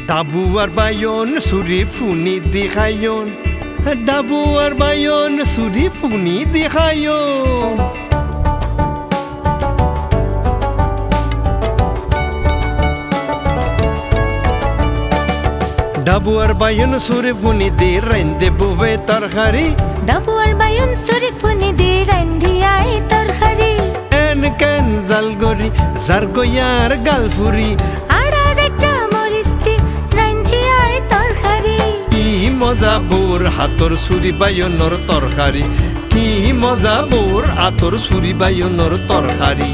ডাবু আর বায়ন সুরি ফুনি দেখায়ন ডাবু আর বায়ন সুরি ফুনি দেখায়ন ডাবু আর বায়ন সুরি ফুনি দি রাইন্দে বুবে তরকারি ডাবু আর বায়ন সুরি ফুনি দি রাইন্দি আই তরকারি এন কেন জালগরি জারগয়ার গালফুরি মজা বোর হাতর সুরি বায়নর তরকারি কি মজা বোর আতর সুরি বায়নর তরকারি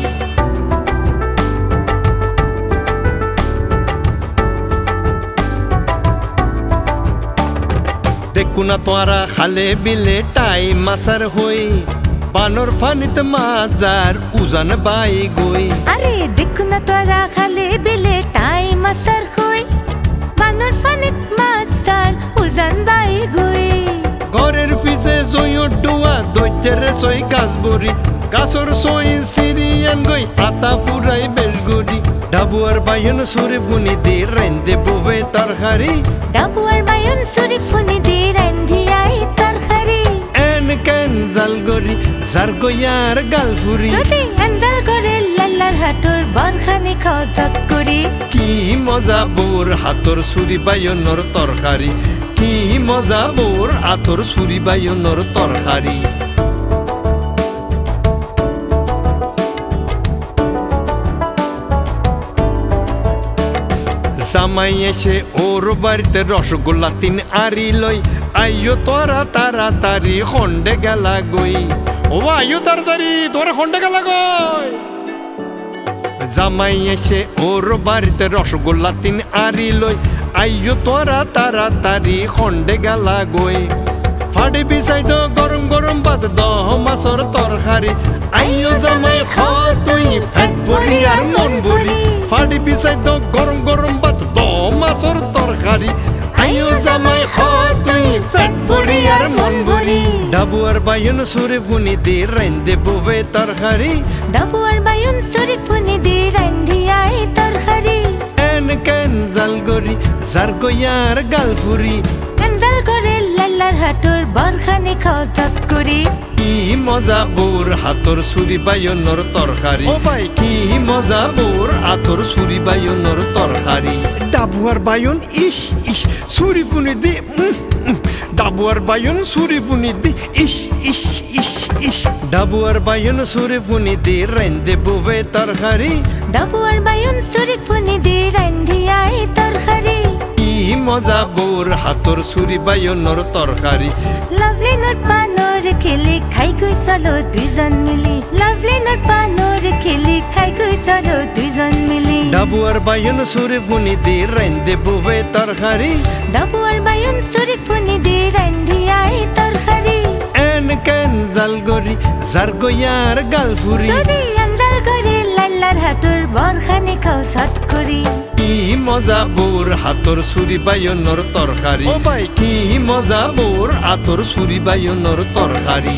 দেখুনা তোরা খালে বিলে টাই মাসার হই পানর ফানিত মাজার উজান বাই গই আরে দেখুনা তোরা খালে বিলে টাই মাসার হই পানর ফানিত মাজার উজান বাই গই ঘরের পিছে জয়র ডুয়া দৈত্যের সই গাছবরি গাছর সই সিরিয়ান গই আতা পুরাই বেলগুড়ি ডাবু আর বায়ন সুরি ফুনি দি রাইন্দে বুবে তরকারি ডাবু আর বায়ন সুরি ফুনি দি রাইন্দি আই তরকারি এন কেন জালগরি জারগয়ার গালফুরি যদি এনজাল করে লাল্লার হাটর বরখানি খজক করি কি মজা বোর হাতর সুরি বায়নর তরকারি কি মজা বোর আতর সুরি বায়নর তরকারি জামাই এসে ওর বাড়িতে রসগোল্লা 3 আরি লই আইয়ো তোরা তাড়াতাড়ি খন্ডে গেলা গই ও আইয়ো তাড়াতাড়ি তোরা খন্ডে গেলা গই জামাই এসে ওর বাড়িতে রসগোল্লা 3 আরি লই আইয়ো তোরা তাড়াতাড়ি খন্ডে গেলা গই ফাড়ি বিছাই তো গরম গরম ভাত 10 মাসর তরকারি আইয়ো জামাই খা তুই পেট ভরি আর মন ভরি ফাড়ি বিছাই তো গরম গরম ভাত 10 মাসর তরকারি আইয়ো জামাই খা তুই পেট ভরি আর মন ভরি ডাবু আর বায়ন সুরি ফুনি দি রাইন্দে বুবে তরকারি ডাবু আর বায়ন সুরি ফুনি দি রাইন্দি আই তরকারি এন কেন জালগরি জারগয়ার গালফুরি এনজাল করে লাল্লার হাটর বরখানি খজক করি কি মজা বোর হাতর সুরি বায়নর তরকারি ও ভাই কি মজা বোর আতর সুরি বায়নর তরকারি ডাবু আর বায়ন ইস ইস সুরি ফুনি দি ডাবু আর বায়ন সুরি ফুনি দি ইস ইস ইস ইস ডাবু আর বায়ন সুরি ফুনি দি রাইন্দে বুবে তরকারি ডাবু আর বায়ন সুরি ফুনি দি রাইন্দি আই তরকারি কি মজা বোর হাতর সুরি বায়নর তরকারি লাভলি নট পানর খেলি খাই গই চলো দুইজন মিলি লাভলি নট পানর খেলি খাই গই চলো দুইজন মিলি ডাবু আর বায়ন সুরি ফুনি দি রাইন্দে বুবে তরকারি ডাবু আর বায়ন সুরি ফুনি দি রাইন্দি আই তরকারি এন কেন জালগরি জারগয়ার গালফুরি যদি এনজাল করে লাল্লার হাটর বরখানি খজক করি কি মজা বোর হাতর সুরি বায়নর তরকারি ও ভাই কি মজা বোর আতর সুরি বায়নর তরকারি